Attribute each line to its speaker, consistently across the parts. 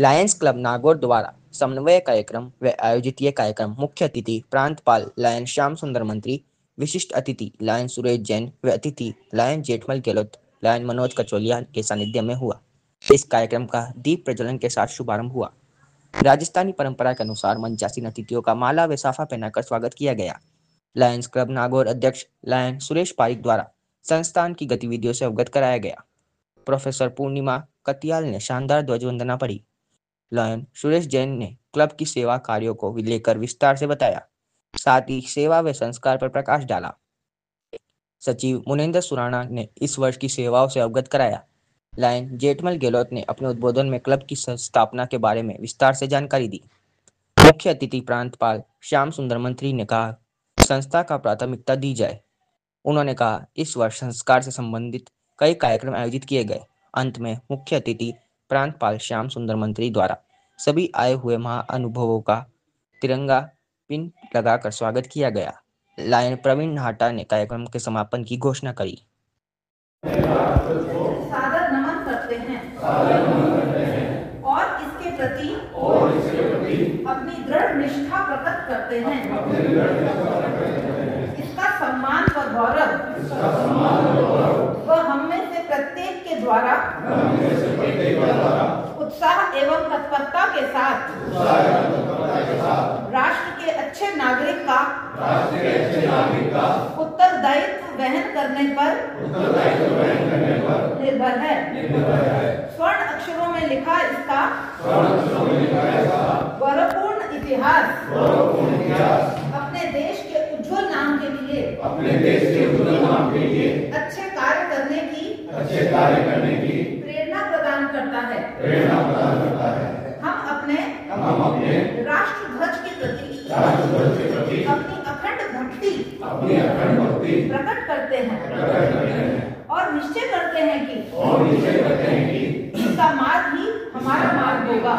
Speaker 1: Lions club Nagaur द्वारा समन्वय कार्यक्रम व आयोजित ये कार्यक्रम मुख्य अतिथि प्रांतपाल लायन श्याम सुंदर मंत्री, विशिष्ट अतिथि लायन सुरेश जैन व अतिथि लायन जेठमल गहलोत, लायन मनोज कचौलिया के सानिध्य में हुआ। इस कार्यक्रम का दीप प्रज्वलन के साथ शुभारंभ हुआ। राजस्थानी परंपरा के अनुसार मंचासीन अतिथियों का माला व साफा पहनाकर स्वागत किया गया। लायंस क्लब नागौर अध्यक्ष लायन सुरेश पारिक द्वारा संस्थान की गतिविधियों से अवगत कराया गया। प्रोफेसर पूर्णिमा कतियाल ने शानदार ध्वजवंदना पढ़ी। लायन सुरेश जैन ने क्लब की सेवा कार्यों को लेकर विस्तार से बताया, साथ ही सेवा व संस्कार पर प्रकाश डाला। सचिव मुनेंद्र सुराणा ने इस वर्ष की सेवाओं से अवगत कराया। लायन जेठमल गहलोत ने अपने उद्बोधन में क्लब की स्थापना के बारे में विस्तार से जानकारी दी। मुख्य अतिथि प्रांतपाल श्याम सुंदर मंत्री ने कहा, संस्था का प्राथमिकता दी जाए। उन्होंने कहा, इस वर्ष संस्कार से संबंधित कई कार्यक्रम आयोजित किए गए। अंत में मुख्य अतिथि प्रांतपाल श्याम सुंदर मंत्री द्वारा सभी आए हुए महाअनुभवों का तिरंगा पिन लगाकर स्वागत किया गया। लायन प्रवीण नाहटा ने कार्यक्रम के समापन की घोषणा करी।
Speaker 2: सादर नमन करते हैं और इसके प्रति अपनी दृढ़ निष्ठा प्रकट करते हैं। इसका सम्मान व गौरव वह हम में से प्रत्येक के द्वारा उत्साह एवं तत्परता के साथ राष्ट्र के अच्छे नागरिक का उत्तरदायित्व वहन करने पर निर्भर है। स्वर्ण अक्षरों में लिखा इसका गौरवपूर्ण इतिहास अपने देश के उज्जवल नाम के लिए अच्छे कार्य करने की प्रेरणा प्रदान करता है। हम अपने राष्ट्र ध्वज के प्रति अपनी अखंड भक्ति प्रकट करते हैं और निश्चय करते हैं कि इसका मार्ग ही हमारा मार्ग होगा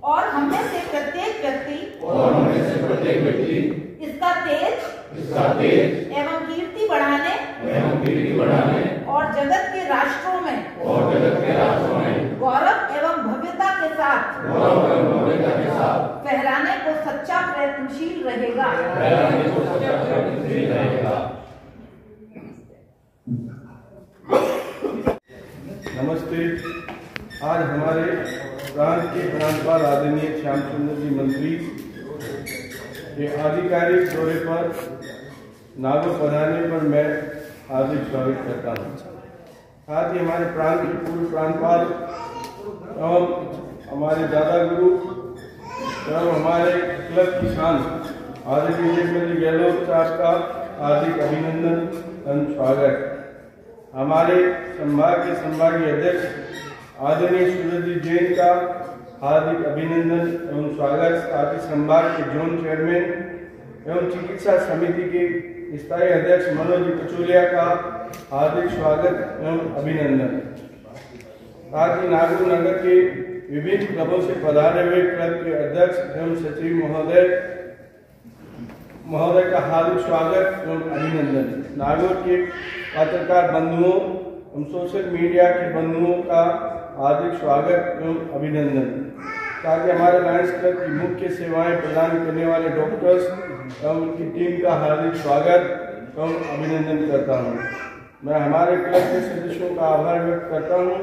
Speaker 2: और हममें से प्रत्येक व्यक्ति इसका तेज एवं कीर्ति बढ़ाने और जगत के राष्ट्रों में गौरव एवं भव्यता के साथ फहराने को सच्चा प्रयत्नशील रहेगा।
Speaker 3: नमस्ते। आज हमारे प्रांत के प्रांतपाल आदरणीय श्याम सुंदर जी मंत्री के आधिकारिक दौरे पर नागौर पधारने पर मैं हार्दिक स्वागत करता हूँ। साथ ही हमारे प्रांत के पूर्व प्रांतपाल एवं हमारे दादा गुरु एवं हमारे क्लब की शान आदरणीय जेठमल गहलोत साहब का हार्दिक अभिनंदन एवं स्वागत। हमारे संभाग के संभागीय अध्यक्ष आदरणीय सूरज जैन का हार्दिक अभिनंदन एवं स्वागत। साथ ही संभाग के जोन चेयरमैन एवं चिकित्सा समिति के स्थायी अध्यक्ष मनोज कचौलिया का हार्दिक स्वागत एवं अभिनंदन। साथ ही नागौर नगर के विभिन्न क्लबों से पधारे हुए क्लब के अध्यक्ष एवं सचिव महोदय का हार्दिक स्वागत एवं अभिनंदन। नागौर के पत्रकार बंधुओं एवं सोशल मीडिया के बंधुओं का हार्दिक स्वागत एवं अभिनंदन। साथ ही हमारे लायंस क्लब की मुख्य सेवाएं प्रदान करने वाले डॉक्टर्स एवं उनकी टीम का हार्दिक स्वागत एवं अभिनंदन करता हूं। मैं हमारे क्लब के सदस्यों का आभार व्यक्त करता हूं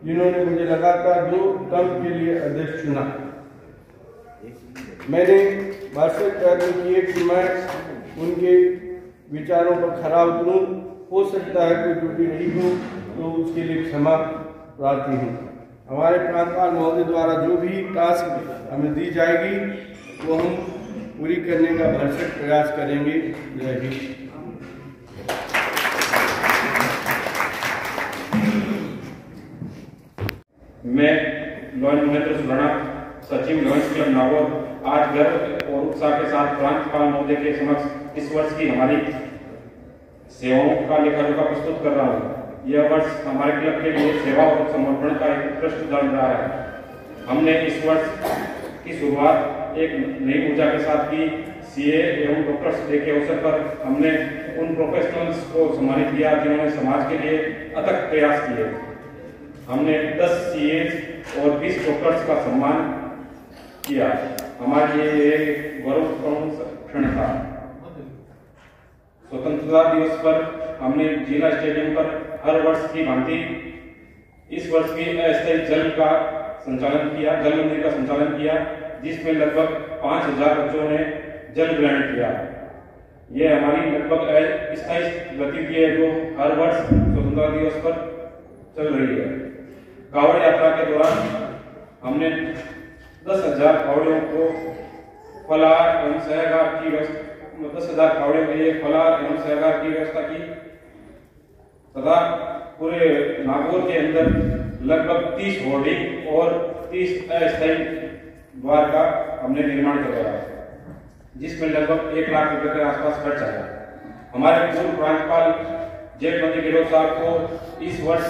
Speaker 3: जिन्होंने मुझे लगातार 2 टर्म के लिए अध्यक्ष चुना। मैंने भरसक प्रयत्न किए कि मैं उनके विचारों पर खरा उतरूं। हो सकता है कोई त्रुटि रही हो तो उसके लिए क्षमा प्रार्थी हूँ। हमारे प्रांतपाल महोदय द्वारा जो भी टास्क हमें दी जाएगी वो हम पूरी करने का भरसक प्रयास करेंगे। जय हिंद।
Speaker 4: मैं लॉयन मुनेंद्र सुराणा, सचिव लायंस क्लब नागौर, आज गर्व और उत्साह के साथ प्रांतपाल महोदय के समक्ष इस वर्ष की हमारी सेवाओं का लेखाजोखा प्रस्तुत कर रहा हूँ। यह वर्ष हमारे क्लब के लिए सेवा और समर्पण का एक उत्कृष्ट उदाहरण रहा है। हमने इस वर्ष की शुरुआत एक नई ऊर्जा के साथ की। सीए एवं डॉक्टर्स डे के अवसर पर हमने उन प्रोफेशनल्स को सम्मानित किया जिन्होंने समाज के लिए अथक प्रयास किए। हमने 10 सीएस और 20 डॉक्टर्स का सम्मान किया। हमारे लिए एक गौरवपूर्ण क्षण था। स्वतंत्रता दिवस पर हमने जिला स्टेडियम पर हर वर्ष की भांति इस वर्ष भी अस्थायी जल का संचालन किया, जल मंदिर का संचालन किया, जिसमें लगभग 5000 बच्चों ने जल ग्रहण किया। यह हमारी लगभग अस्थायी गतिविधि है जो हर वर्ष स्वतंत्रता दिवस पर चल रही है। कांवड़ यात्रा के दौरान हमने 10,000 कांवड़ियों को फलाहार एवं शयनगार की व्यवस्था 10,000 कांवड़ियों के लिए फलाहार एवं शयनगार की व्यवस्था की तथा पूरे नागौर के अंदर लगभग 30 होर्डिंग और 30 अस्थायी द्वार का हमने निर्माण करवाया, जिसमें लगभग 1 लाख रुपए के आसपास खर्च आया। हमारे पूर्व प्रांतपाल जेठमल गेहलोत साहब को इस वर्ष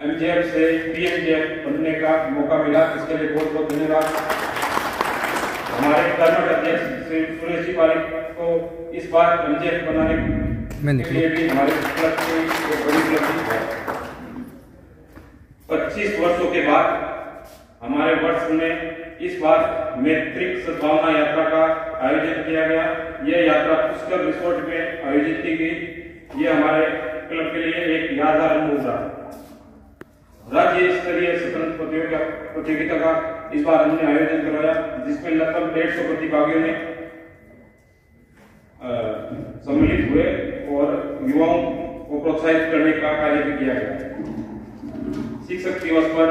Speaker 4: एमजेएफ से पीएमजेएफ बनने का मौका मिला, इसके लिए बहुत बहुत धन्यवाद। हमारे कर्मठ अध्यक्ष श्री सुरेश जी पारिक को इस बार एमजेएफ बनाने के लिए भी हमारे क्लब की एक बड़ी उपलब्धि है। 25 वर्षों के बाद हमारे वर्ष में इस बार मैत्रिक सद्भावना यात्रा का आयोजन किया गया। यह यात्रा पुष्कर रिसोर्ट में आयोजित की गई। यह हमारे क्लब के लिए एक यादगार अनुभव था। राज्य स्तरीय स्वतंत्र प्रतियोगिता का इस बार हमने आयोजन करवाया, जिसमें लगभग 150 प्रतिभागियों ने सम्मिलित हुए और युवाओं को प्रोत्साहित करने का कार्य भी किया गया। शिक्षक दिवस पर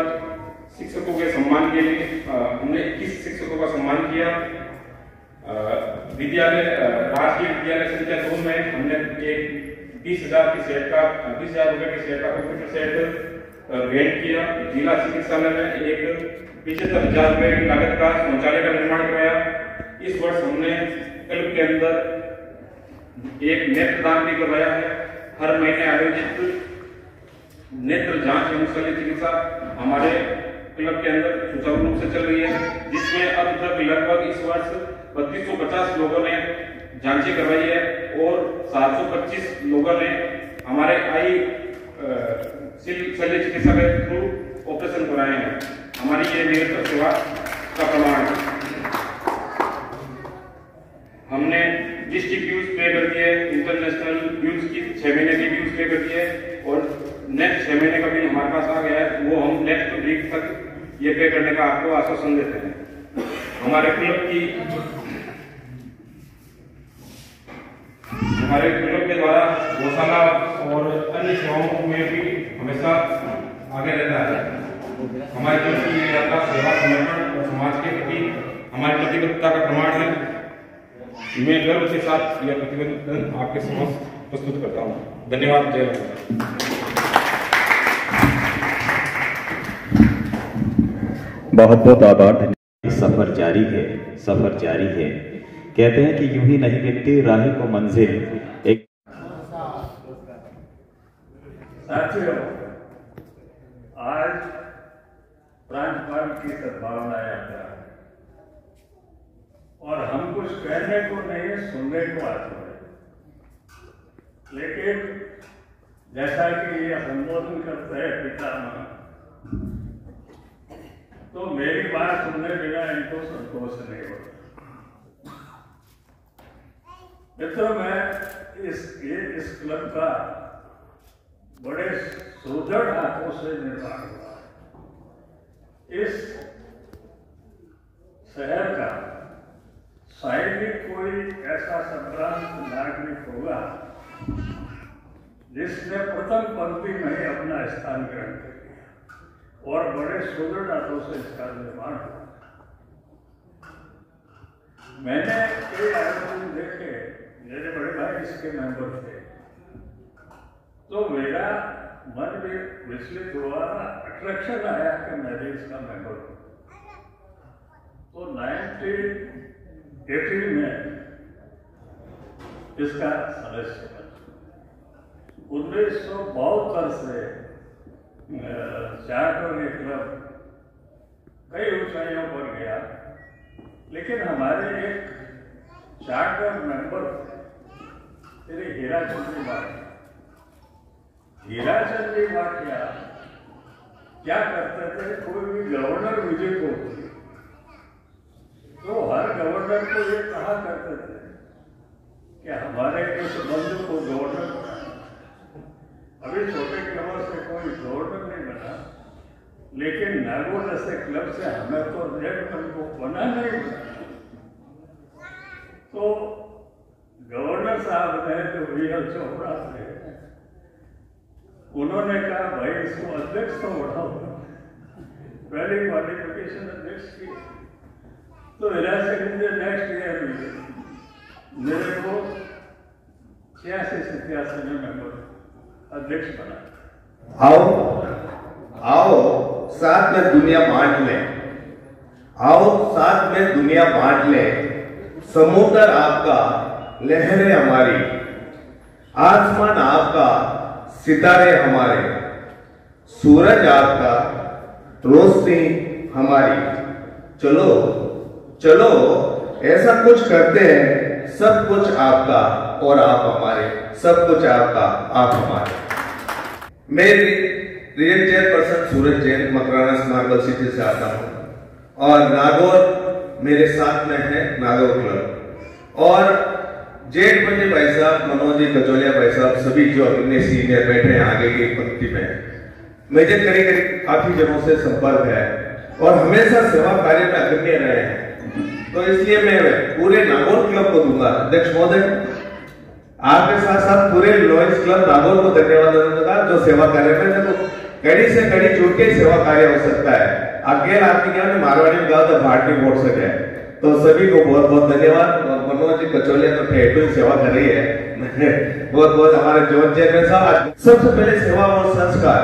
Speaker 4: शिक्षकों के सम्मान के लिए हमने 21 शिक्षकों का सम्मान किया। विद्यालय राष्ट्रीय विद्यालय संख्या 2 में हमने एक 20,000 रुपए के सेट का कंप्यूटर सेट भेंट किया। जिला चिकित्सालय में एक 75,000 रुपए की लागत का शौचालय का निर्माण कराया। इस वर्ष हमने क्लब के अंदर एक नेत्रदान भी करवाया है। हर महीने आयोजित नेत्र जांच एवं शल्य चिकित्सा हमारे क्लब के अंदर सुचारू रूप से चल रही है, जिसमें अब तक लगभग इस वर्ष 3250 लोगों ने जांचें करवाई है और 725 लोगों ने हमारे आई शल्य चिकित्सा के थ्रू ऑपरेशन कराए हैं। हमारी ये निरंतर सेवा का प्रमाण है। हमने डिस्ट्रिक्ट ड्यूज पे कर दिए, इंटरनेशनल ड्यूज की 6 महीने की ड्यूज पे कर दिए और नेक्स्ट 6 महीने का बिल हमारे पास आ गया है। वो हम नेक्स्ट वीक तक ये पे करने का आपको आश्वासन देते हैं। हमारे क्लब के द्वारा गौशाला और अन्य सेवाओं में भी हमेशा आगे रहता है। हमारे क्लब की ये यात्रा सेवा, समर्पण और समाज के प्रति हमारी प्रतिबद्धता का प्रमाण है। मैं गर्व के साथ यह प्रतिवेदन आपके समक्ष प्रस्तुत करता हूँ। धन्यवाद। जय हिंद।
Speaker 5: बहुत बहुत आभार। सफर जारी है, सफर जारी है। कहते हैं कि यूं ही नहीं मिलती राही को मंजिल। एक
Speaker 6: साथियों, आज प्रांतपाल की सद्भावना यात्रा और हम कुछ कहने को नहीं, सुनने को आते हैं, लेकिन जैसा कि ये संबोधन करते हैं पितामह, तो मेरी बात सुनने बिना इनको संतोष नहीं होता। मित्रों, मैं इस क्लब का बड़े सुदृढ़ हाथों से निर्माण हुआ। इस शहर का शायद कोई ऐसा संक्रांत नागरिक होगा जिसने प्रथम पंक्ति में ही अपना स्थान ग्रहण कर लिया और बड़े सुदृढ़ हाथों से इसका निर्माण हुआ। मैंने कई आयोजन देखे, मेरे बड़े भाई इसके मेंबर थे, तो मेरा मन भी विचलित हुआ, अट्रैक्शन आया कि मैं भी इसका मेंबर हूं। तो 1980 में इसका सदस्य बना। 1972 से चार्टर ये क्लब कई ऊंचाइयों पर गया, लेकिन हमारे एक चार्टर मेंबर श्री हीराचंद जी भाटिया क्या करते थे, कोई भी गवर्नर विजिट होती तो हर गवर्नर को ये कहा करते थे कि हमारे इस बंधु को गवर्नर बना। अभी छोटे क्लबों से कोई गवर्नर नहीं बना, लेकिन नागौर जैसे क्लब से हमें तो जेटमैन को बना नहीं बना। तो गवर्नर साहब ने जो वीएल चोपड़ा थे, उन्होंने कहा भाई इसको अध्यक्ष तो बढ़ाओ, पहली क्वालिफिकेशन अध्यक्ष की। तो नेक्स्ट ईयर मेरे को 86-87 में मेंबर अध्यक्ष बना।
Speaker 3: आओ साथ में दुनिया बांट लें, आओ साथ में दुनिया बांट लें। समुद्र आपका, लहरें हमारी, आसमान आपका, सितारे हमारे, सूरज आपका, रोशनी हमारी। चलो चलो ऐसा कुछ करते हैं, सब कुछ आपका और आप हमारे, सब कुछ आपका आप हमारे। मैं रीजन चेयरपर्सन सूरज जैन मकराना स्मार्ट सिटी से आता हूँ और नागौर मेरे साथ में है नागौर क्लब और जेठ बजे भाई साहब, मनोज जी कचौलिया भाई साहब, सभी जो अपने सीनियर बैठे हैं आगे की पंक्ति में। मुझे करीब काफी जनों से संपर्क है और हमेशा सेवा कार्य में अग्रणी रहे हैं, तो इसलिए मैं पूरे नागौर क्लब को दूंगा। अध्यक्ष महोदय, आपके साथ साथ पूरे लॉयंस क्लब नागौर को धन्यवाद दूंगा जो सेवा कार्य में, देखो कड़ी से कड़ी जुड़ के सेवा कार्य हो सकता है। अकेले आपकी क्या मारवाड़ी में गाँव तो भाट नहीं बोल सके, तो सभी को बहुत बहुत धन्यवाद। मनोज जी कचौलिया तो ठेठू सेवा कर रही है, बहुत बहुत हमारे जोन चेयरमैन साहब। सबसे पहले सेवा और संस्कार,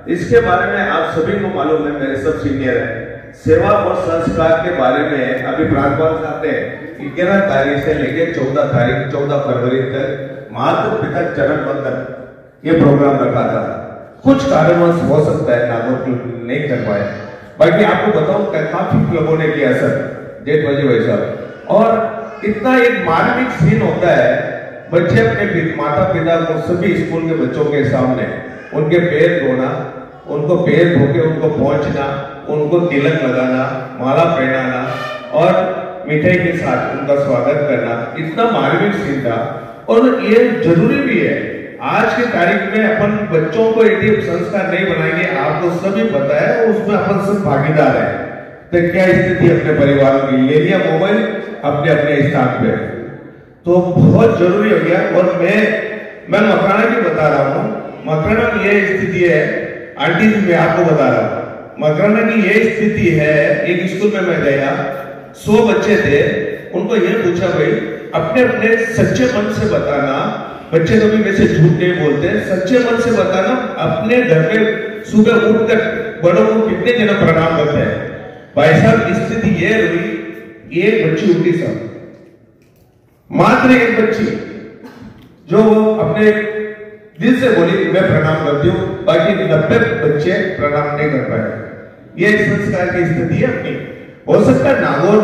Speaker 3: इसके बारे में आप सभी को मालूम है, मेरे सब सीनियर है। सेवा और संस्कार के बारे में अभी प्रांतपाल साहब ने 11 तारीख से लेकर 14 फरवरी तक मातृ पिता चरण वंदन ये प्रोग्राम रखा था। कुछ कारणवश हो सकता है नागौर क्लब नहीं कर पाए, बाकी आपको बताऊं काफी क्लबों ने किया सर, जेठ बजे भाई साहब। और इतना एक मार्मिक सीन होता है, बच्चे अपने माता पिता को सभी स्कूल के बच्चों के सामने उनके पैर धोना, उनको पैर धो के उनको पहुंचना, उनको तिलक लगाना, माला पहनाना और मिठाई के साथ उनका स्वागत करना, इतना मार्मिक सीन था। और ये जरूरी भी है, आज के तारीख में अपन बच्चों को यदि संस्कार नहीं बनाएंगे, आपको सभी पता है उसमें अपन सब भागीदार है। तो क्या स्थिति अपने परिवारों की, ले लिया मोबाइल अपने अपने स्थान पे, तो बहुत जरूरी हो गया। और मैं मकराना की बता रहा हूँ, मकराना की ये स्थिति है, आंटी जी मैं आपको बता रहा हूँ, मकराना की ये स्थिति है। एक स्कूल में मैं गया, 100 बच्चे थे, उनको ये पूछा भाई अपने अपने सच्चे मन से बताना, बच्चे कभी वैसे झूठ नहीं बोलते, सच्चे मन से बताना अपने घर में सुबह उठकर बड़ों को कितने जन प्रणाम करते हैं। भाई साहब स्थिति ये हुई, एक बच्ची उठी सब, मात्र एक बच्ची जो अपने दिल से बोली मैं प्रणाम करती हूँ, बाकी 90 बच्चे प्रणाम नहीं कर पाए। ये संस्कार की स्थिति है अपनी। हो सकता है नागौर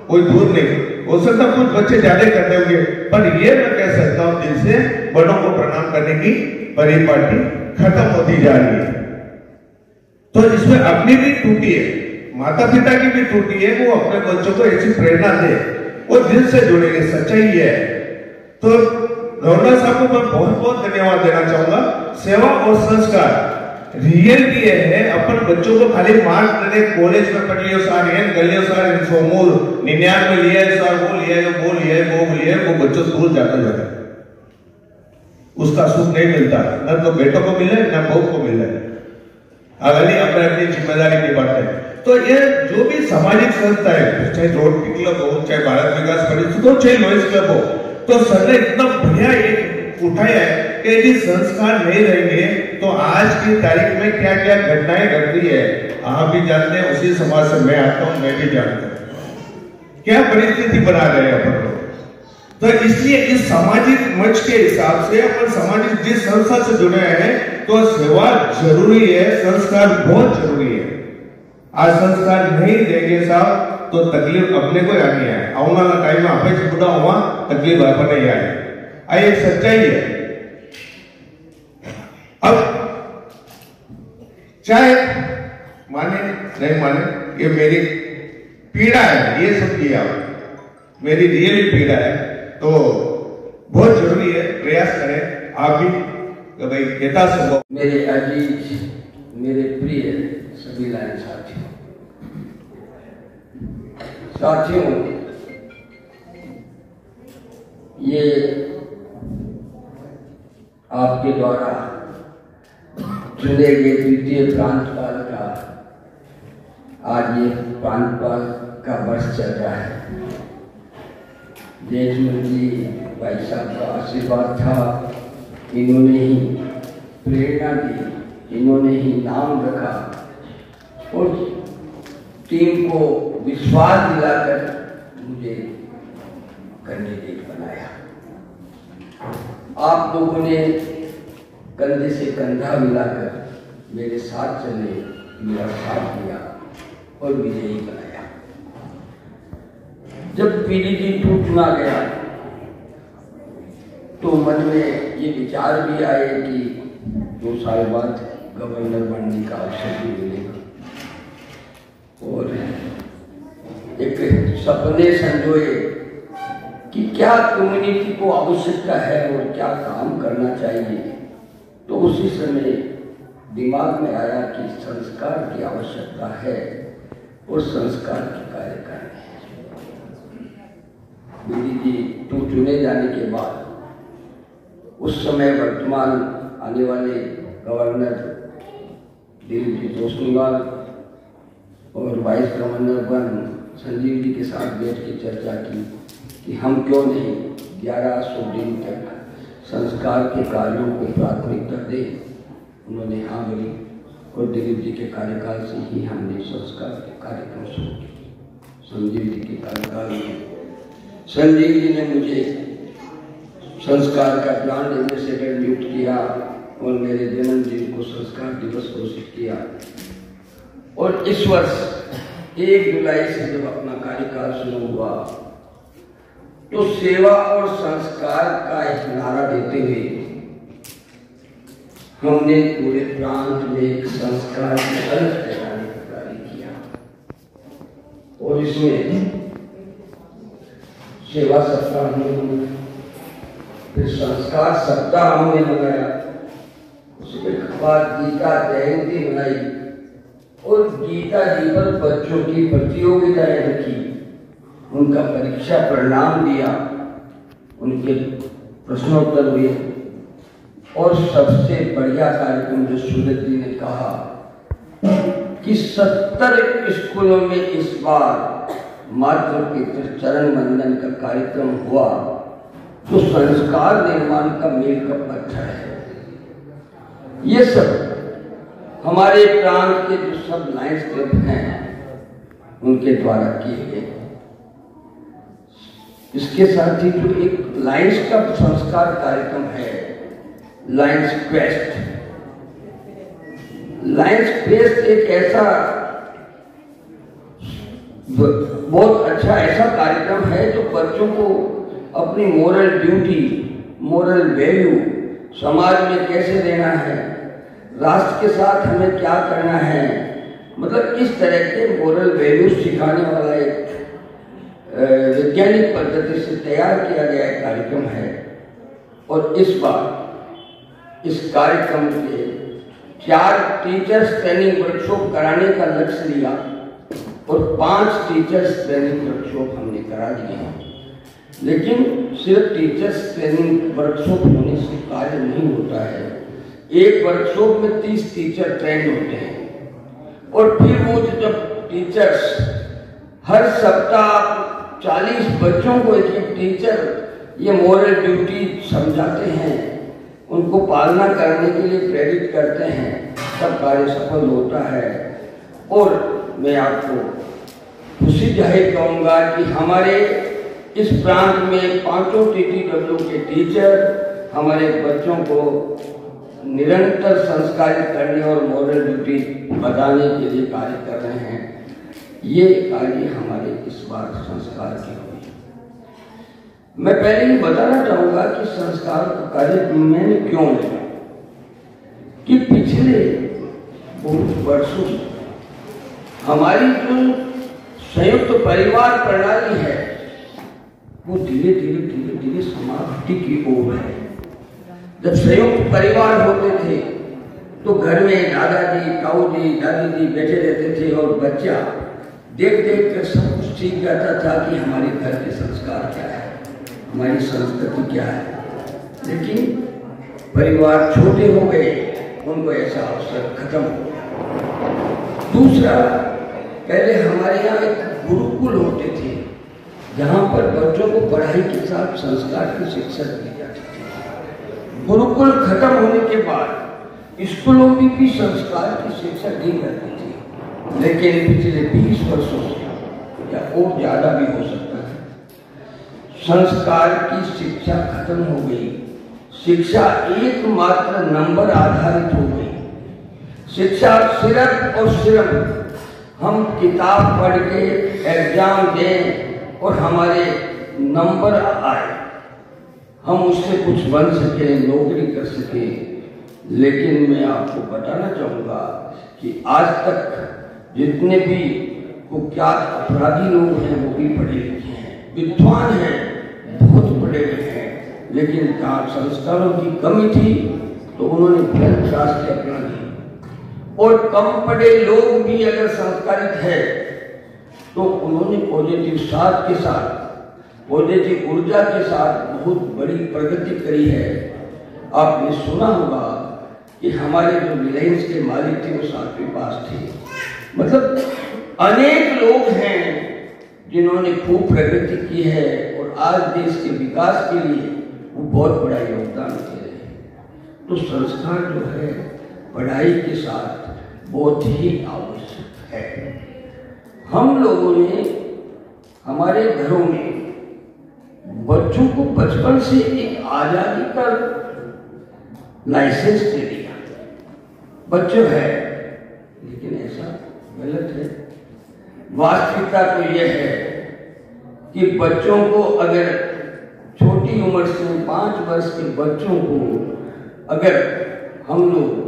Speaker 3: कोई दूर नहीं, हो सकता है कुछ बच्चे ज्यादा करते होंगे, पर ये मैं कह सकता हूँ दिल से बड़ों को प्रणाम करने की परिपाटी खत्म होती जा रही है। तो इसमें अपनी भी टूटी है, माता पिता की भी टूटी है, वो अपने बच्चों को ऐसी प्रेरणा दे, वो दिल से जुड़ेंगे, सच्चाई है। तो गवर्नर साहब को मैं बहुत बहुत धन्यवाद देना चाहूंगा। सेवा और संस्कार रियल की है, अपन बच्चों को खाली मार्क देने कॉलेज में पढ़ लियो सार, गलियो सार, सोमूल 99 लिया है सार, वो लिया है, वो लिया है, वो लिया है, वो बच्चों स्कूल जाता जाता उसका सुख नहीं मिलता, न तो बेटों को मिले न बहू को मिले। अगली अपने अपनी जिम्मेदारी की बात है। तो ये जो भी सामाजिक संस्था है, चाहे रोटरी क्लब हो, चाहे भारत विकास परिषद हो, चाहे लॉयंस क्लब हो, तो सर ने इतना बढ़िया एक उठाया है कि यदि संस्कार नहीं रहेंगे तो आज की तारीख में क्या क्या घटनाएं घटती है आप भी जानते हैं, उसी समाज से मैं आता हूं, मैं भी जानता हूं क्या परिस्थिति बना रहे हैं अपन लोग। तो इसलिए इस सामाजिक मंच के हिसाब से अपन सामाजिक जिस संस्था से जुड़े हैं, तो सेवा जरूरी है, संस्कार बहुत जरूरी है। आज संस्कार नहीं देंगे साहब तो तकलीफ अपने को आनी है, आने वाला टाइम में आप बुढ़ा हुआ तकलीफ अपन नहीं आए। आई एक सच्चाई है। अब चाहे
Speaker 7: माने नहीं माने, ये मेरी पीड़ा है, ये समझिए आप, मेरी रियली पीड़ा है। तो बहुत जरूरी है, प्रयास करें आप भी कि भाई यथासंभव।
Speaker 8: मेरे अजीज, मेरे प्रिय सभी लाइन साथियों, ये आपके द्वारा चुने गए द्वितीय प्रांतपाल का आज ये प्रांतपाल का वर्ष चल रहा है। जेठमल जी भाई साहब का आशीर्वाद था, इन्होंने ही प्रेरणा दी, इन्होंने ही नाम रखा और टीम को विश्वास दिलाकर मुझे कैंडिडेट बनाया। आप लोगों ने कंधे से कंधा मिलाकर मेरे साथ चले, मेरा साथ दिया और विजयी बनाया। जब पीडीजी 2 चुना गया तो मन में ये विचार भी आए कि 2 साल बाद गवर्नर बनने का अवसर भी मिलेगा और एक सपने संजोए कि क्या कम्युनिटी को आवश्यकता है और क्या काम करना चाहिए। तो उसी समय दिमाग में आया कि संस्कार की आवश्यकता है और संस्कार के कार्य करने हैं। पीडीजी 2 चुने जाने के बाद उस समय वर्तमान आने वाले गवर्नर दिलीप जी जोशीवाल और वाइस गवर्नर 1 संजीव जी के साथ बैठ के चर्चा की कि हम क्यों नहीं 1100 दिन तक संस्कार के कार्यों को प्राथमिकता दें। उन्होंने हाँ बोली और दिलीप जी के कार्यकाल से ही हमने संस्कार के कार्यक्रम शुरू किए। संजीव जी के कार्यकाल में संजीव जी ने मुझे संस्कार का ब्रांड एम्बेसडर नियुक्त किया और मेरे जन्मदिन को संस्कार दिवस घोषित किया। और इस वर्ष 1 जुलाई से जब अपना कार्यकाल शुरू हुआ तो सेवा और संस्कार का एक नारा देते हुए हमने पूरे प्रांत में एक संस्कार की अलग तैयारी का कार्य किया और इसमें सेवा सप्ताह हमने, फिर संस्कार सप्ताह हमने बनाया, उसके बाद गीता जयंती बनाई और गीता जी पर बच्चों की प्रतियोगिताएं रखी, उनका परीक्षा परिणाम दिया, उनके प्रश्नोत्तर हुए और सबसे बढ़िया कार्यक्रम जो सूरज जी ने कहा कि 70 स्कूलों में इस बार मातृ पितृ चरण वंदन का कार्यक्रम हुआ तो संस्कार निर्माण का मेल का पत्थर है। ये सब हमारे प्रांत के जो सब लायंस क्लब हैं उनके द्वारा किए गए। इसके साथ ही जो एक लायंस का संस्कार कार्यक्रम है लायंस क्वेस्ट, लायंस क्वेस्ट एक ऐसा बहुत अच्छा ऐसा कार्यक्रम है जो बच्चों को अपनी मोरल ड्यूटी, मोरल वैल्यू, समाज में कैसे रहना है, राष्ट्र के साथ हमें क्या करना है, मतलब इस तरह के मोरल वैल्यू सिखाने वाला एक वैज्ञानिक पद्धति से तैयार किया गया एक कार्यक्रम है। और इस बार इस कार्यक्रम के 4 टीचर्स ट्रेनिंग वर्कशॉप कराने का लक्ष्य लिया और 5 टीचर्स ट्रेनिंग वर्कशॉप हमने करा दिए हैं। लेकिन सिर्फ टीचर्स ट्रेनिंग वर्कशॉप होने से कार्य नहीं होता है। एक वर्कशॉप में 30 टीचर ट्रेन होते हैं और फिर वो जब टीचर्स हर सप्ताह 40 बच्चों को एक टीचर ये मोरल ड्यूटी समझाते हैं, उनको पालना करने के लिए प्रेरित करते हैं, तब कार्य सफल होता है। और मैं आपको खुशी जाहिर करूंगा कि हमारे इस प्रांत में 5 TTW के टीचर हमारे बच्चों को निरंतर संस्कारित करने और मॉरल ड्यूटी बताने के लिए कार्य कर रहे हैं। ये कार्य हमारे इस बार संस्कार के हुए। मैं पहले ही बताना चाहूंगा कि संस्कार का कार्य मैंने क्यों लिया कि पिछले बहुत वर्षों हमारी जो संयुक्त परिवार प्रणाली है वो धीरे धीरे धीरे धीरे समाप्ति की ओर है। जब संयुक्त परिवार होते थे तो घर में दादाजी, ताऊजी, दादी जी बैठे रहते थे और बच्चा देख देख कर सब कुछ सीख जाता था कि हमारे घर के संस्कार क्या है, हमारी संस्कृति क्या है। लेकिन परिवार छोटे हो गए, उनको ऐसा अवसर खत्म हो गया। दूसरा, पहले हमारे यहाँ एक गुरुकुल होते थे जहाँ पर बच्चों को पढ़ाई के साथ संस्कार की शिक्षा दी जाती थी। गुरुकुल खत्म होने के बाद स्कूलों में भी संस्कार की शिक्षा दी जाती थी, लेकिन पिछले 20 वर्षों से या और ज्यादा भी हो सकता है, संस्कार की शिक्षा खत्म हो गई। शिक्षा एकमात्र नंबर आधारित हो गई। शिक्षा सिर्फ और सिर्फ हम किताब पढ़ के एग्जाम दें और हमारे नंबर आए, हम उससे कुछ बन सके, नौकरी कर सके। लेकिन मैं आपको बताना चाहूँगा कि आज तक जितने भी कुख्यात अपराधी लोग हैं वो भी पढ़े लिखे हैं, विद्वान हैं, बहुत पढ़े लिखे हैं, लेकिन जहाँ संस्कारों की कमी थी तो उन्होंने गलत रास्ते अपना लिए। और कम पढ़े लोग भी अगर संस्कारित है तो उन्होंने पॉजिटिव साथ के साथ, पॉजिटिव ऊर्जा के साथ बहुत बड़ी प्रगति करी है। आपने सुना होगा कि हमारे जो रिलायंस के मालिक थे वो 7वीं पास थे। मतलब अनेक लोग हैं जिन्होंने खूब प्रगति की है और आज देश के विकास के लिए वो बहुत बड़ा योगदान दे रहे हैं। तो संस्कार जो है पढ़ाई के साथ बहुत ही आवश्यक है। हम लोगों ने हमारे घरों में बच्चों को बचपन से एक आजादी का लाइसेंस दे दिया। बच्चे है, लेकिन ऐसा गलत है। वास्तविकता तो यह है कि बच्चों को अगर छोटी उम्र से 5 वर्ष के बच्चों को अगर हम लोग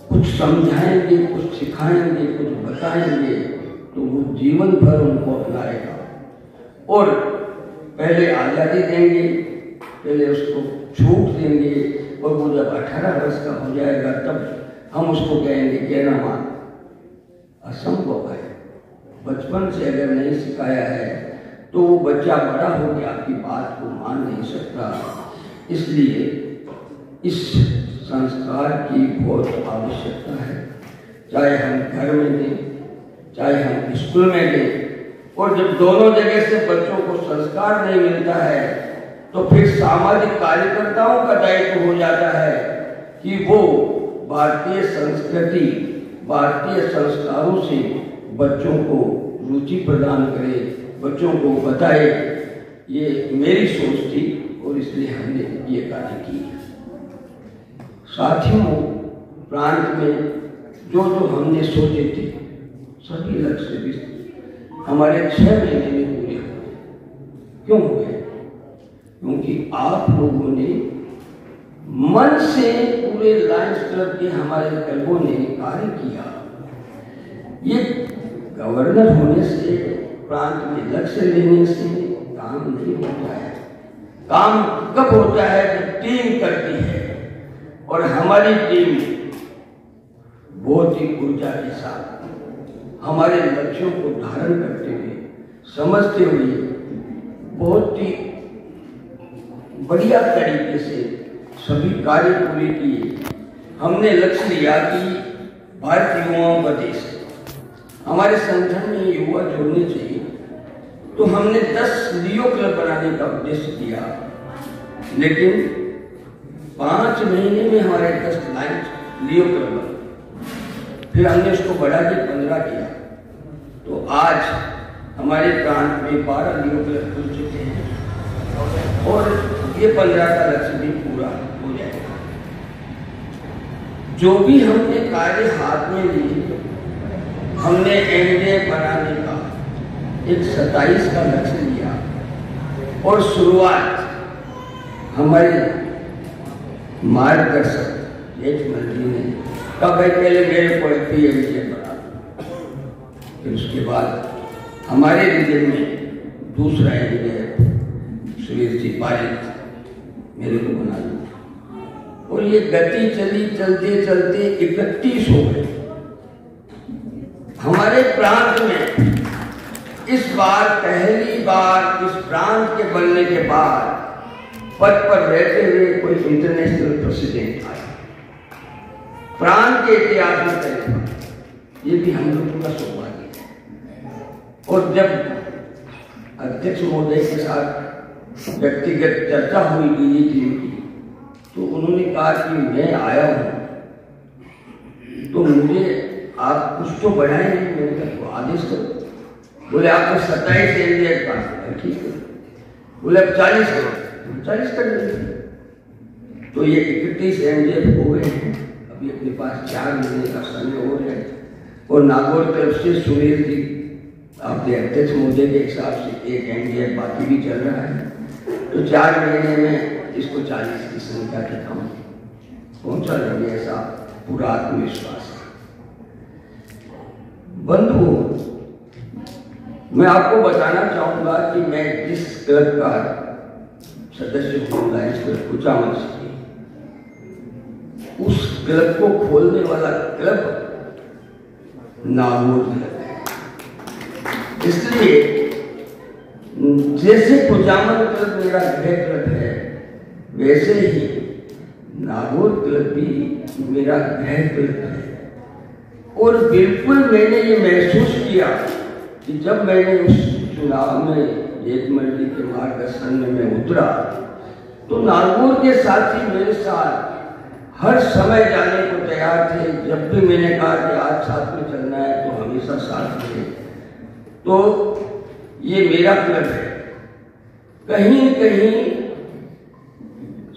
Speaker 8: कुछ समझाएंगे, कुछ सिखाएंगे, कुछ बताएंगे तो वो जीवन भर उनको अपनाएगा। और पहले आज़ादी देंगे, पहले उसको छूट देंगे और वो जब 18 वर्ष का हो जाएगा तब हम उसको कहेंगे कहना मान। असंभव है। बचपन से अगर नहीं सिखाया है तो वो बच्चा बड़ा हो गया आपकी बात को मान नहीं सकता। इसलिए इस संस्कार की बहुत आवश्यकता है, चाहे हम घर में दें, चाहे हम स्कूल में दें। और जब दोनों जगह से बच्चों को संस्कार नहीं मिलता है तो फिर सामाजिक कार्यकर्ताओं का दायित्व हो जाता है कि वो भारतीय संस्कृति, भारतीय संस्कारों से बच्चों को रुचि प्रदान करे, बच्चों को बताए। ये मेरी सोच थी और इसलिए हमने ये कार्य किया। साथियों, प्रांत में जो हमने सोचे थे सभी लक्ष्य भी हमारे 6 महीने में पूरे हुए। क्यों हुए? क्योंकि आप लोगों ने मन से, पूरे लायंस क्लब के हमारे क्लबों ने कार्य किया। ये गवर्नर होने से, प्रांत में लक्ष्य लेने से काम नहीं होता है। काम कब होता है? जब टीम करती है। और हमारी टीम बहुत ही ऊर्जा के साथ हमारे लक्ष्यों को धारण करते हुए, समझते हुए, बहुत ही बढ़िया तरीके से सभी कार्य पूरे किए। हमने लक्ष्य लिया कि भारतीय युवाओं का देश है, हमारे संगठन में युवा जुड़ने चाहिए। तो हमने 10 लियो क्लब बनाने का उद्देश्य किया, लेकिन 5 महीने में हमारे 10 लायंस लियो क्लब बने। फिर हमने उसको बढ़ा के 15 किया। तो आज हमारे प्रांत में 12 लियो क्लब खुल चुके हैं और ये 15 का लक्ष्य भी पूरा हो जाएगा। जो भी हमने कार्य हाथ में लिए, हमने एनडीए बनाने का एक 27 का लक्ष्य लिया और शुरुआत हमारे मार्गदर्शक जेठमल जी ने कहा, भाई पहले मेरे को एक पीएमजे बना। फिर उसके बाद हमारे रीजन में दूसरा इंजीनियर सुरेश जी पारिक मेरे को बना दिया और ये गति चली, चलते चलते 31 हो गए। हमारे प्रांत में इस बार पहली बार इस प्रांत के बनने के बाद पद पर रहते हुए कोई इंटरनेशनल प्रेसिडेंट आया प्रांत के इतिहास में पहली बार। ये भी हम लोगों का सौभाग्य है। और जब अध्यक्ष महोदय के साथ व्यक्तिगत चर्चा हुई डीजी टीम की, तो उन्होंने कहा कि मैं आया हूं तो मुझे आप कुछ तो बढ़ाएंगे। मैंने कहा आदेश करो। बोले आपको 27 एमडीए का ठीक है। बोले अब 40 करो, 40 कर देंगे। तो ये 31 एमडीए हो गए हैं। अभी अपने पास 4 महीने का समय और है। और नागौर तरफ से सुनील जी आपके अध्यक्ष महोदय के हिसाब से 1 एमडीए बाकी भी चल रहा है। तो 4 महीने में इसको 40 की संख्या के कम पहुंचा देंगे, ऐसा पूरा आत्मविश्वास है। बंधु, मैं आपको बताना चाहूंगा कि मैं जिस क्लब का सदस्य हूँ, लायंस क्लब कुचामन से, उस क्लब को खोलने वाला क्लब नागौर क्लब है। इसलिए जैसे कुचामन क्लब मेरा गृह क्लब है, वैसे ही नागौर क्लब भी मेरा गृह क्लब है। और बिल्कुल मैंने ये महसूस किया कि जब मैंने उस चुनाव में जेठमल जी के मार्गदर्शन में मैं उतरा, तो नागौर के साथी मेरे साथ हर समय जाने को तैयार थे। जब भी मैंने कहा कि आज साथ में चलना है तो हमेशा साथ थे। तो ये मेरा क्लब है। कहीं कहीं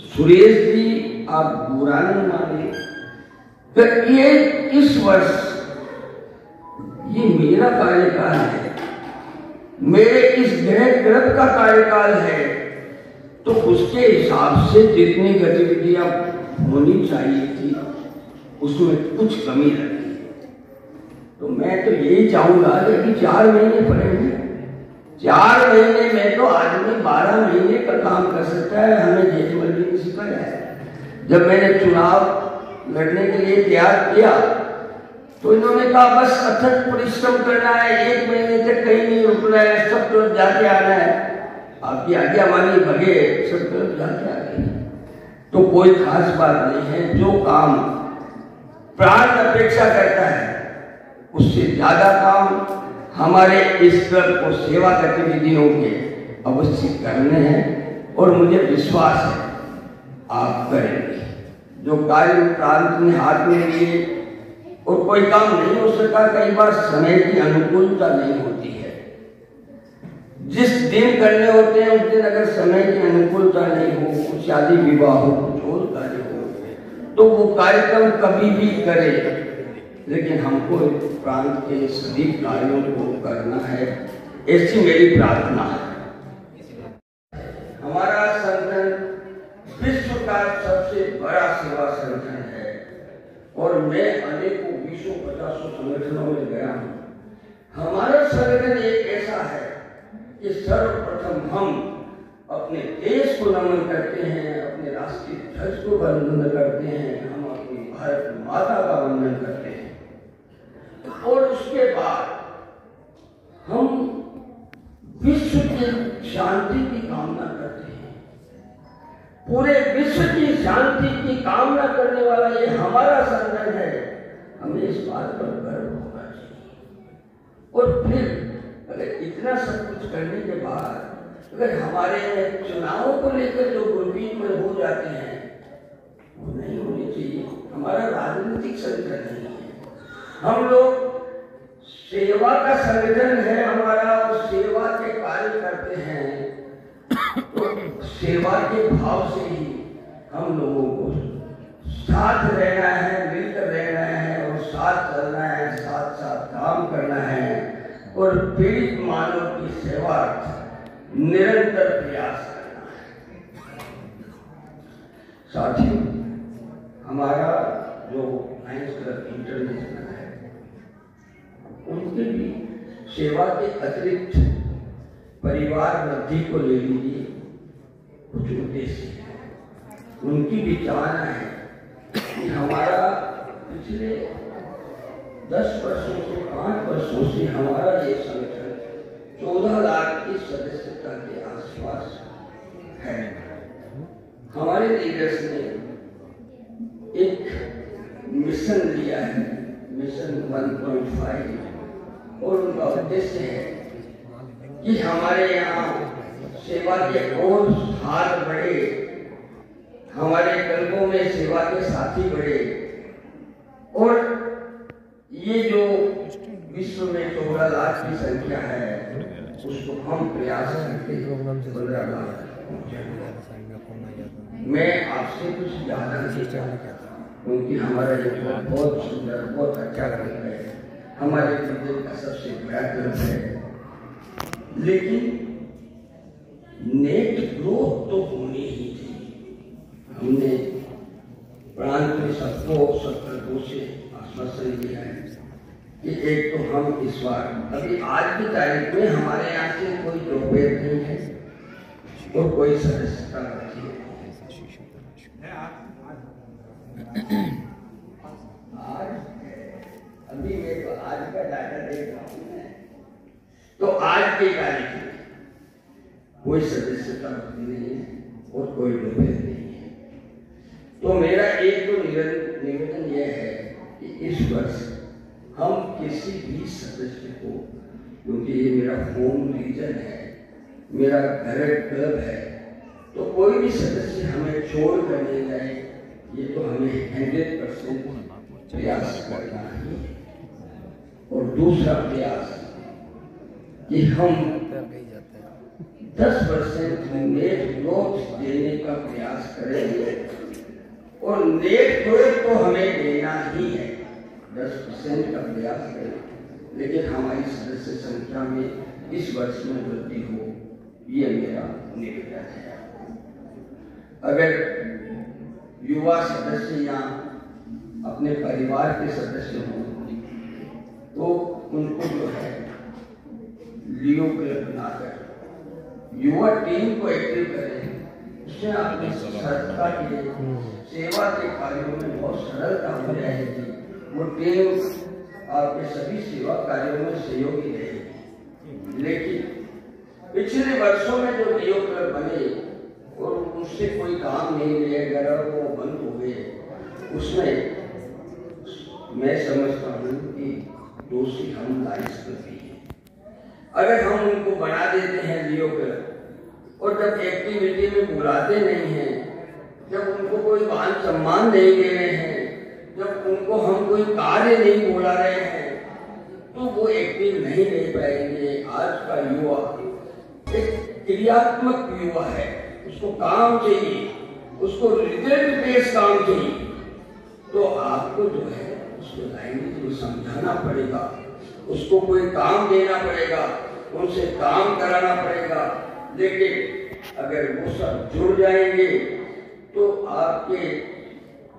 Speaker 8: सुरेश जी आप बुरा नहीं माने, तो ये इस वर्ष ये मेरा कार्यकाल है, मेरे इस गृह क्लब का कार्यकाल है। तो उसके हिसाब से जितनी गतिविधियां होनी चाहिए थी उसमें कुछ कमी लगी। तो मैं तो यही चाहूंगा कि 4 महीने पड़ेंगे। 4 महीने में तो आदमी 12 महीने का काम कर सकता है। हमें जेठमल जी ने सिखाया है। जब मैंने चुनाव लड़ने के लिए तैयार किया तो इन्होंने कहा बस अथक परिश्रम करना है, 1 महीने तक कहीं नहीं रुकना है, सब तरफ जाके आना है। आपकी आज्ञा मानी भगे, सब तरफ जाके आ गए। तो कोई खास बात नहीं है। जो काम प्राण अपेक्षा करता है उससे ज्यादा काम हमारे इस क्लब को सेवा गतिविधियों के अवश्य करने हैं। और मुझे विश्वास है आप करेंगे। जो कार्य प्रांत ने हाथ में लिए और कोई काम नहीं हो सका, कई बार समय की अनुकूलता नहीं होती है। जिस दिन करने होते हैं उस दिन अगर समय की अनुकूलता नहीं हो, कुछ शादी विवाह हो, कुछ और कार्य हो, तो वो कार्यक्रम कभी भी करे। लेकिन हमको प्रांत के सभी कार्यों को करना है, ऐसी मेरी प्रार्थना है। हमारा संगठन विश्व का सबसे बड़ा सेवा संगठन है और मैं अनेकों 20-50 संगठनों में गया हूँ। हमारा संगठन एक ऐसा है कि सर्वप्रथम हम अपने देश को नमन करते हैं, अपने राष्ट्रीय ध्वज को वंदन करते हैं, हम अपनी भारत माता का वंदन करते हैं और उसके बाद हम विश्व की शांति की कामना करते हैं। पूरे विश्व की शांति की कामना करने वाला ये हमारा संगठन है। हमें इस बात पर गर्व होना चाहिए। और फिर अगर इतना सब कुछ करने के बाद अगर हमारे चुनावों को लेकर जो गुरबीन में हो जाते हैं वो नहीं होने चाहिए। हमारा राजनीतिक संगठन नहीं है, हम लोग सेवा का संगठन है हमारा और सेवा के कार्य करते हैं। तो सेवा के भाव से ही हम लोगों को साथ रहना है, मिलकर रहना है और साथ चलना है, साथ साथ काम करना है और पीड़ित मानव की सेवा निरंतर प्रयास करना है। साथियों, हमारा जो लायंस क्लब इंटरनेशनल है उनके भी सेवा के अतिरिक्त परिवार वृद्धि को ले लीजिए, कुछ उद्देश्य है। उनकी विचारना है कि हमारा पिछले 10 वर्षों से 5 वर्षों से हमारा ये संगठन 14 लाख की सदस्यता के आसपास है। हमारे लीडर्स ने एक मिशन लिया है, मिशन 1.5, और उनका उद्देश्य है कि हमारे यहाँ सेवा के और हाथ बढ़े, हमारे कल्पों में सेवा के साथी बढ़े, और ये जो विश्व में 14 लाख की संख्या है उसको हम प्रयास करते 15 लाख। मैं आपसे कुछ ज्यादा नहीं चाहता क्योंकि हमारा ये बहुत सुंदर, बहुत अच्छा क्लब है, हमारे दिल का सबसे बड़ा क्लब है, लेकिन नेट ग्रोथ तो होनी ही थी। हमने प्रांत में सबको सबको से आश्वासन दिया है कि एक तो हम इस बार अभी आज की तारीख में हमारे यहाँ से कोई दोपहर नहीं है और कोई सदस्यता नहीं है। आज अभी मैं तो आज का डाटा देख रहा हूँ, तो आज की तारीख में कोई सदस्यता नहीं है और कोई दोपहर नहीं है। तो मेरा एक तो निवेदन यह है कि इस वर्ष हम किसी भी सदस्य को, क्योंकि ये मेरा होम रीजन है, मेरा घर क्लब है, तो कोई भी सदस्य हमें छोड़ कर नहीं जाए, ये तो हमें 100% प्रयास करना है। और दूसरा प्रयास कि हम 10% नेट ग्रोथ देने का प्रयास करेंगे, और नेट ग्रोथ तो हमें देना ही है, 10% का प्रयास करें, लेकिन हमारी सदस्य संख्या में इस वर्ष में वृद्धि हो, ये मेरा निवेदन है। अगर युवा सदस्य या अपने परिवार के सदस्य हों तो उनको जो है लियो क्लब बनाकर युवा टीम को एक्टिव करें, उससे आपकी सरकार के सेवा के कार्यों में बहुत सरलता हो जाएगी। वो टीम आपके सभी सेवा कार्यों में सहयोगी रहेगी। लेकिन पिछले वर्षों में जो लियो क्लब बने और उससे कोई काम नहीं लिया गया, वो बंद हो गए, उसमें मैं समझता हूँ कि दोषी हम लाइस करते हैं। अगर हम उनको बना देते हैं लियो क्लब और जब एक्टिविटी में बुलाते नहीं हैं, जब उनको कोई मान सम्मान नहीं दे रहे हैं, जब उनको हम कोई कार्य नहीं बुला रहे हैं, तो वो एक्टिव नहीं रह पाएंगे। आज का युवा एक क्रियात्मक युवा है, उसको काम चाहिए, उसको रिजल्ट बेस्ड काम चाहिए। तो आपको जो है उसको लैंग्वेज में समझाना पड़ेगा, उसको कोई काम देना पड़ेगा, उनसे काम कराना पड़ेगा। लेकिन अगर वो सब जुड़ जाएंगे तो आपके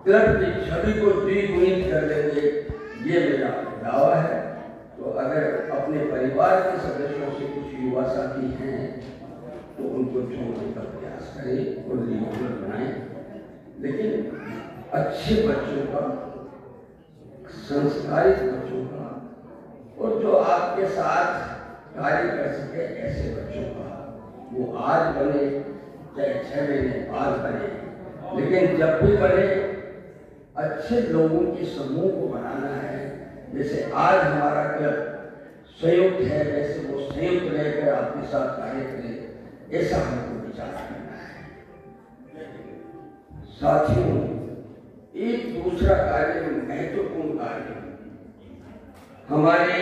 Speaker 8: क्लब की छवि को द्विगुणित कर देंगे, ये मेरा दावा है। तो अगर अपने परिवार के सदस्यों से कुछ युवा साथी हैं तो उनको जोड़ने का प्रयास करें और लीडर बनाएं, लेकिन अच्छे बच्चों का, संस्कारित बच्चों का, और जो आपके साथ कार्य कर सके ऐसे बच्चों का। वो आज बने चाहे 6 महीने बाद बने, लेकिन जब भी बने अच्छे लोगों के समूह को बनाना है। जैसे आज हमारा क्लब संयुक्त है, वैसे वो संयुक्त रहकर आपके साथ कार्य करे, ऐसा हमको विचार करना है। साथियों, एक दूसरा कार्य, महत्वपूर्ण कार्य हमारे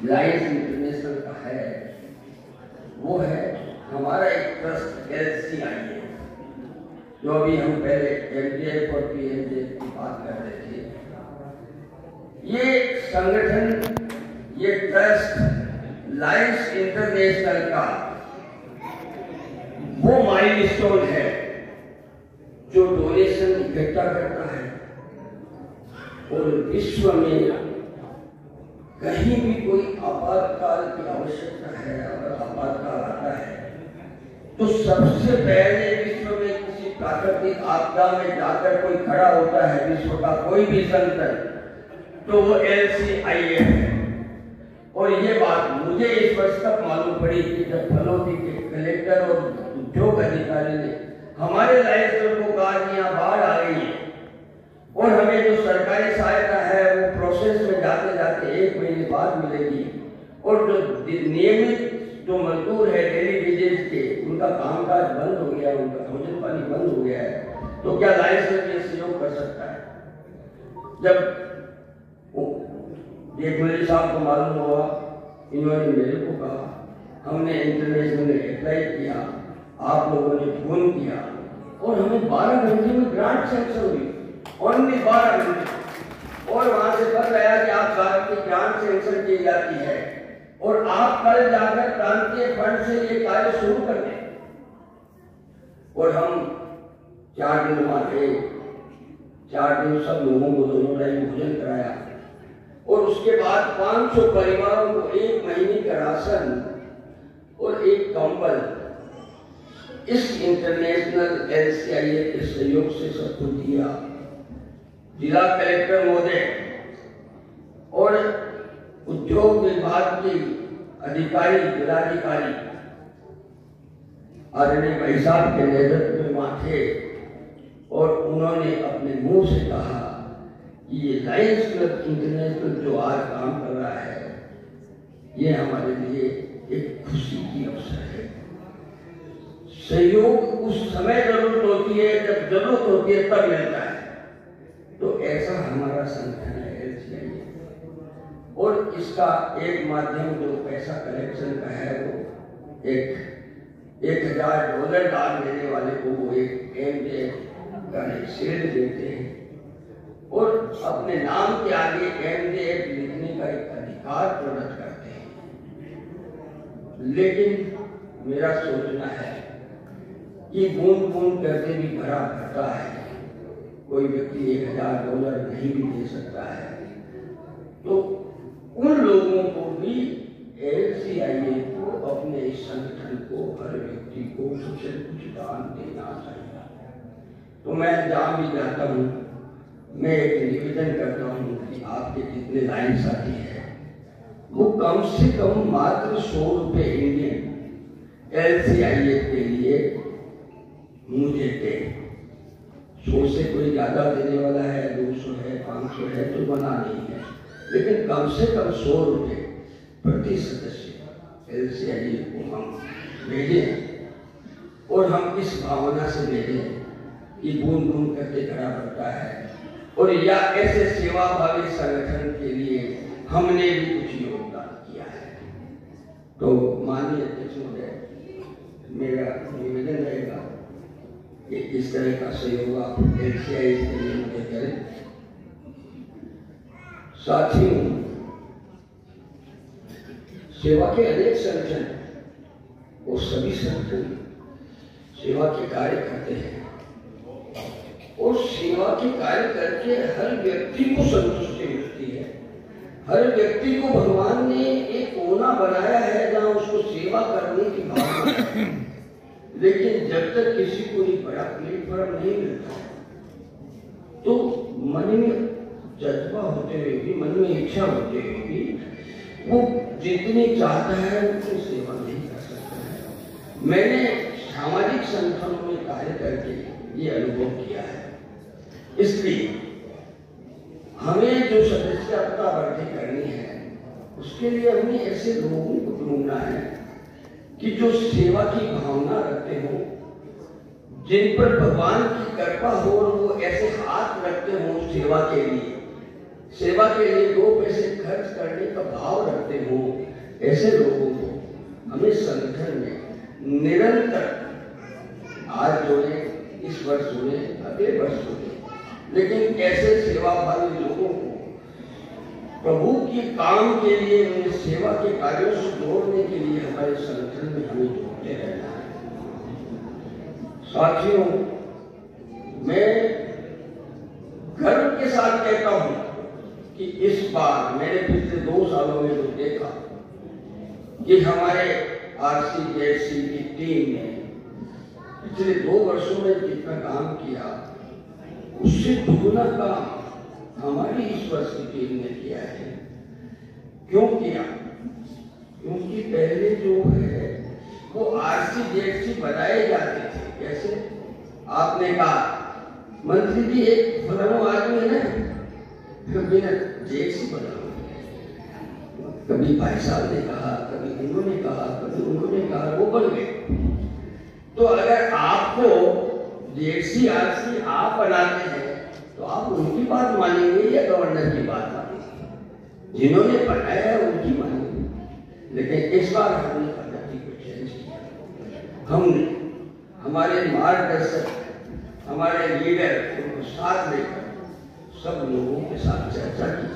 Speaker 8: लाइन्स इंटरनेशनल का है, वो है हमारा एक ट्रस्ट LCI है, जो अभी हम पहले MDF और PMJ की बात कर रहे थे। ये संगठन, ये ट्रस्ट लाइन्स इंटरनेशनल का वो माइलस्टोन है जो डोनेशन इकट्ठा करता है और विश्व में कहीं भी कोई आपातकाल की आवश्यकता है, अगर आपातकाल आता है तो सबसे पहले विश्व में किसी प्राकृतिक आपदा में जाकर कोई खड़ा होता है, विश्व का कोई भी संगठन, तो वो LCIF है। और ये बात मुझे इस वर्ष तक मालूम पड़ी कि जब फलोदी के कलेक्टर और उद्योग अधिकारी ने हमारे लाइसेंस को कहा कि यहाँ बाढ़ आ गई है और हमें जो सरकारी सहायता है वो प्रोसेस में जाते जाते 1 महीने बाद मिलेगी, और जो नियमित जो मजदूर है डेली वेजेस के, उनका कामकाज बंद हो गया, उनका भोजन पानी बंद हो गया है, तो क्या लाइसेंस ये सहयोग कर सकता है? जब जेठमलानी साहब को मालूम हुआ, इन्होंने मेरे को कहा, हमने इंटरनेशनल में अप्लाई किया, आप लोगों ने फोन किया और हमें 12 घंटे में ग्रांट सैंक्शन हुई, ओनली 12 घंटे। और वहां से पता आया कि आप साहब की ग्रांट सैंक्शन की जाती है और आप कल जाकर प्रांतीय फंड से ये कार्य शुरू कर दें। और हम 4 दिन वहां थे, 4 दिन सब लोगों को 2 टाइम भोजन कराया और उसके बाद 500 परिवारों को 1 महीने का राशन और 1 कंबल इस इंटरनेशनल LCIF के सहयोग से सबको दिया। जिला कलेक्टर महोदय और उद्योग विभाग के अधिकारी, जिलाधिकारी आदरणीय भाई साहब के नेतृत्व में वहां थे और उन्होंने अपने मुंह से कहा कि ये लायंस क्लब इंटरनेशनल जो आज काम कर रहा है, ये हमारे लिए एक खुशी की अवसर है। सहयोग उस समय जरूरत होती है, जब जरूरत होती है तब मिलता है। तो ऐसा हमारा संगठन है LCIF, और इसका एक माध्यम जो पैसा कलेक्शन का है वो $1000 दान देने वाले को वो एक MJF का एक शेयर देते हैं और अपने नाम के आगे MJF लिखने का एक अधिकार प्रदत्त करते हैं। लेकिन मेरा सोचना है कि बूंद बूंद करके भी भरा भरता है। कोई व्यक्ति $1000 नहीं भी दे सकता है, तो उन लोगों को भी LCIF को, अपने इस संगठन को, हर व्यक्ति को कुछ दान देना चाहिए। तो मैं जहां भी जाता हूं, मैं एक निवेदन करता हूं कि आपके जितने लाइन साथी है वो कम से कम मात्र ₹100 इंडियन LCIF के लिए मुझे दे। 100 से कोई ज्यादा देने वाला है, 200 है, 500 है तो बना नहीं है, लेकिन कम से कम ₹100 प्रति सदस्य LCIF को हम भेजें। और हम इस भावना से भेजें कि बूंद बूंद करके खड़ा पड़ता है, और या ऐसे सेवाभावी संगठन के लिए हमने भी कुछ योगदान किया है। तो माननीय अध्यक्ष महोदय, मेरा निवेदन रहेगा कि इस तरह का सहयोग आप LCIF के लिए मुझे करें। साथियों, सेवा के अनेक संगठन और सभी संगठन सेवा के कार्य करते हैं और सेवा के कार्य करके हर व्यक्ति को संतुष्टि मिलती है। हर व्यक्ति को भगवान ने एक कोना बनाया है जहां उसको सेवा करने की भावना है, लेकिन जब तक किसी को एक बड़ा प्लेटफॉर्म नहीं मिलता तो मन में जज्बा होते हुए भी, मन में इच्छा होते हुए भी वो जितनी चाहता है उतनी सेवा नहीं कर सकता है। मैंने सामाजिक संगठनों में कार्य करके ये अनुभव किया है। इसलिए हमें जो सदस्यता वृद्धि करनी है उसके लिए हमें ऐसे लोगों को ढूंढना है कि जो सेवा की भावना रखते हो, जिन पर भगवान की कृपा हो और वो ऐसे हाथ रखते हो सेवा के लिए 2 पैसे खर्च करने का भाव रखते हो, ऐसे लोगों को हमें संगठन में निरंतर, आज जोड़े, इस वर्ष जोड़े, अगले वर्ष जोड़े, लेकिन ऐसे सेवाभावी लोगों को प्रभु के काम के लिए, उन्हें सेवा के कार्यों से जोड़ने के लिए हमारे संगठन में हमें जोड़ते रहना है। साथियों, मैं गर्व के साथ कहता हूं कि इस बार मैंने पिछले 2 सालों में जो देखा कि हमारे RCJC की टीम ने पिछले 2 वर्षों में जितना काम किया उससे दुगना काम हमारी इस वर्ष की टीम ने किया है। क्यों किया? क्योंकि पहले जो है वो RCJC बनाए जाते थे। कैसे? आपने कहा मंत्री जी एक फलाना आदमी है ना, कभी ना JC बनाओ, कभी भाई साहब ने कहा, कभी उन्होंने कहा, कभी उन्होंने कहा, वो बन गए। तो अगर आपको JC RC आप बनाते हैं तो आप उनकी बात मानेंगे या गवर्नर की बात मानेंगे? जिन्होंने बनाया है उनकी मानेंगे। लेकिन इस बार हमने पद्धति को चेंज किया। हमने हमारे मार्गदर्शक, हमारे लीडर उनको साथ लेकर सब लोगों के साथ चर्चा की,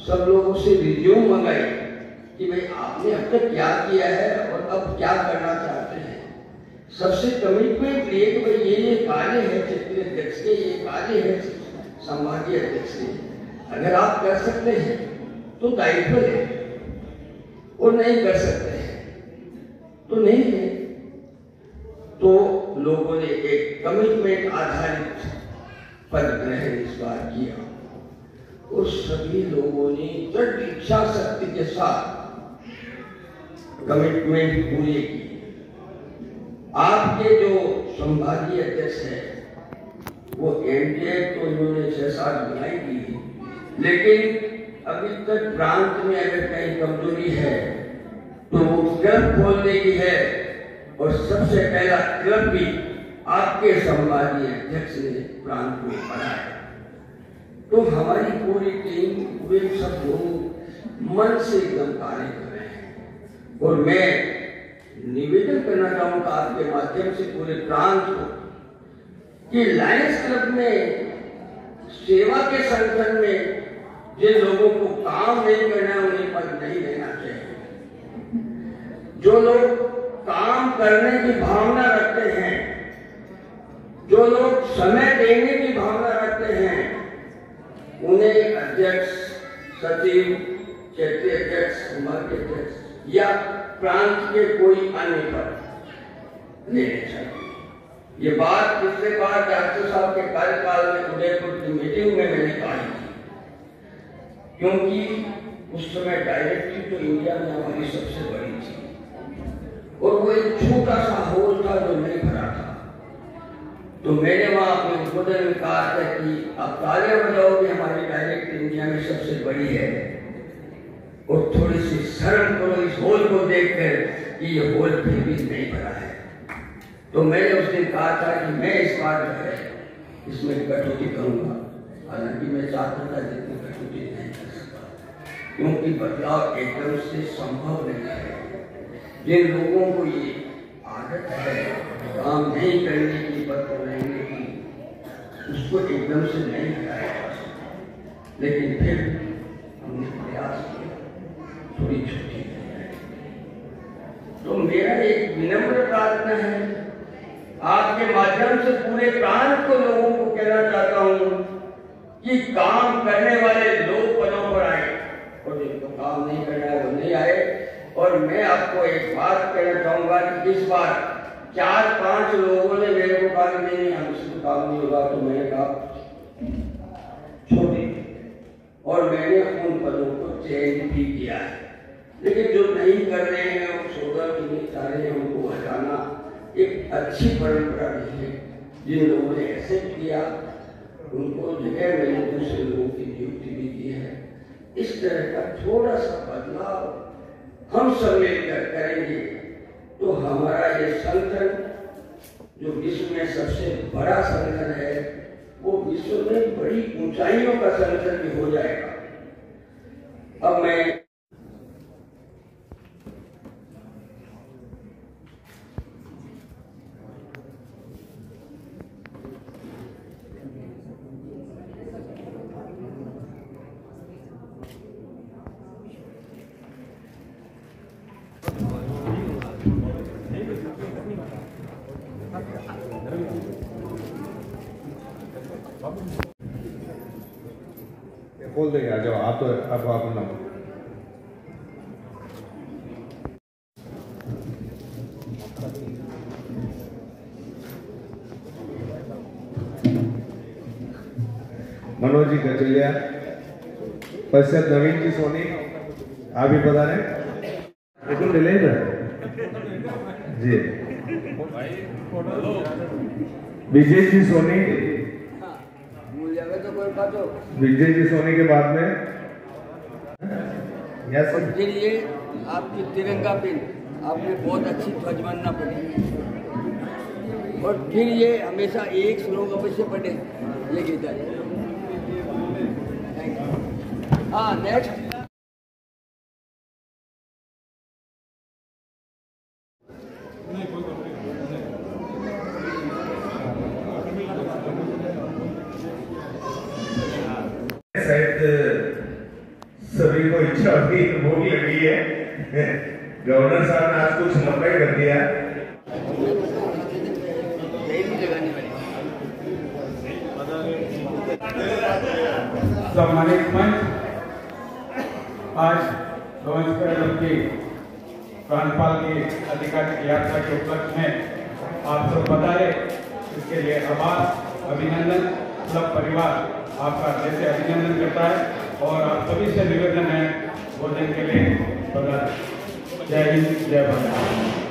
Speaker 8: सब लोगों से रिज्यूम मंगाई कि भाई आपने अब तक क्या किया है और अब क्या करना चाहते हैं। सबसे कमिटमेंट लिए कि भाई ये कार्य है क्षेत्रीय अध्यक्ष के, ये कार्य है संभागीय अध्यक्ष के, अगर आप कर सकते हैं तो दायित्व लें और नहीं कर सकते हैं तो नहीं है। तो लोगों ने एक कमिटमेंट आधारित पद ग्रहण इस बार किया और सभी लोगों ने दृढ़ इच्छा शक्ति के साथ कमिटमेंट पूरी की। आपके जो संभागीय अध्यक्ष है वो एमडीए तो इन्होंने 6-7 बनाई की, लेकिन अभी तक प्रांत में अगर कहीं कमजोरी है तो वो क्लब खोलने की है और सबसे पहला क्लब भी आपके संभागीय अध्यक्ष ने प्रांत में बनाया। तो हमारी पूरी टीम, पूरे सब लोग मन से एकदम कार्य कर रहे हैं और मैं निवेदन करना चाहूंगा आपके माध्यम से पूरे प्रांत को कि लायंस क्लब में सेवा के संगठन में जिन लोगों को काम नहीं करना उन्हें पद नहीं देना चाहिए। जो लोग काम करने की भावना रखते हैं, जो लोग समय देने की भावना रखते हैं, उन्हें अध्यक्ष, सचिव, क्षेत्रीय अध्यक्ष, संभागीय अध्यक्ष या प्रांत के कोई अन्य पद लेने चाहिए। ये बात पिछले बार डॉक्टर साहब के कार्यकाल में उदयपुर की मीटिंग में मैंने कही थी, क्योंकि उस समय डायरेक्टरी तो इंडिया में हमारी सबसे बड़ी थी और वो एक छोटा सा होल था जो नहीं भरा था। तो मैंने वहां अपने उद्बोधन में कहा था कि आप तालियां बजाओ कि हमारी डायरेक्टरी इंडिया में सबसे बड़ी है और थोड़ी सी शर्म करो इस होल को देखकर कि ये होल फिर भी नहीं भरा है। तो मैंने उस दिन कहा था कि मैं इस बार जो है इसमें कटौती करूंगा, हालांकि मैं चाहता था जितनी कटौती नहीं कर सकता, क्योंकि बदलाव एकदम से संभव नहीं है। जिन लोगों को ये आदत है काम नहीं करने की, पत्र रहने की, उसको एकदम से नहीं हटाया जा सकता। लेकिन फिर हमने प्रयास किया थोड़ी छुट्टी। तो मेरा एक विनम्र प्रार्थना है आपके माध्यम से पूरे प्रांत को, लोगों को कहना चाहता हूं कि काम करने वाले लोग पदों पर आए और जिनको काम नहीं करना है वो नहीं आए। और मैं आपको एक बात कहना चाहूंगा कि इस बार 4-5 लोगों ने मेरे को कहा नहीं हमसे तो काम नहीं होगा, तो मैंने कहा छोड़ दीजिए और मैंने उन पदों को चेंज भी किया है। लेकिन जो नहीं कर रहे हैं वो 14 की नहीं चाह रहे हैं, उनको हटाना एक अच्छी परंपरा नहीं है। जिन लोगों ने ऐसे किया उनको जगह मैंने दूसरे लोगों की नियुक्ति भी की है। इस तरह का थोड़ा सा बदलाव हम सब मिलकर करेंगे तो हमारा ये संगठन जो विश्व में सबसे बड़ा संगठन है वो विश्व में बड़ी ऊंचाइयों का संगठन भी हो जाएगा। अब मैं
Speaker 3: खोल देंगे, आ जाओ आप, तो आप अपना मनोज जी कचलिया, पश्चात नवीन जी सोनी, आप भी बता रहे बिल्कुल डिले जी। विजय जी सोनी, विजय जी सोनी के बाद में
Speaker 8: और फिर ये आपकी तिरंगा पिन आपने बहुत अच्छी ध्वज बनना पड़ी, और फिर ये हमेशा एक श्लोक अवश्य पढ़े ये गीता जी। हाँ नेक्स्ट।
Speaker 7: शायद सभी को इच्छा होगी, भूख लगी है। गवर्नर साहब ने आज कुछ लंबाई कर दिया।
Speaker 9: सम्मानित मंच, आज के प्रांतपाल की आधिकारिक यात्रा के उपलक्ष्य में आप सब बताए, इसके लिए आभार, अभिनंदन। सब परिवार आपका जैसे अभिनंदन करता है और आप सभी से निवेदन है भोजन के लिए। जय हिंद, जय भारत।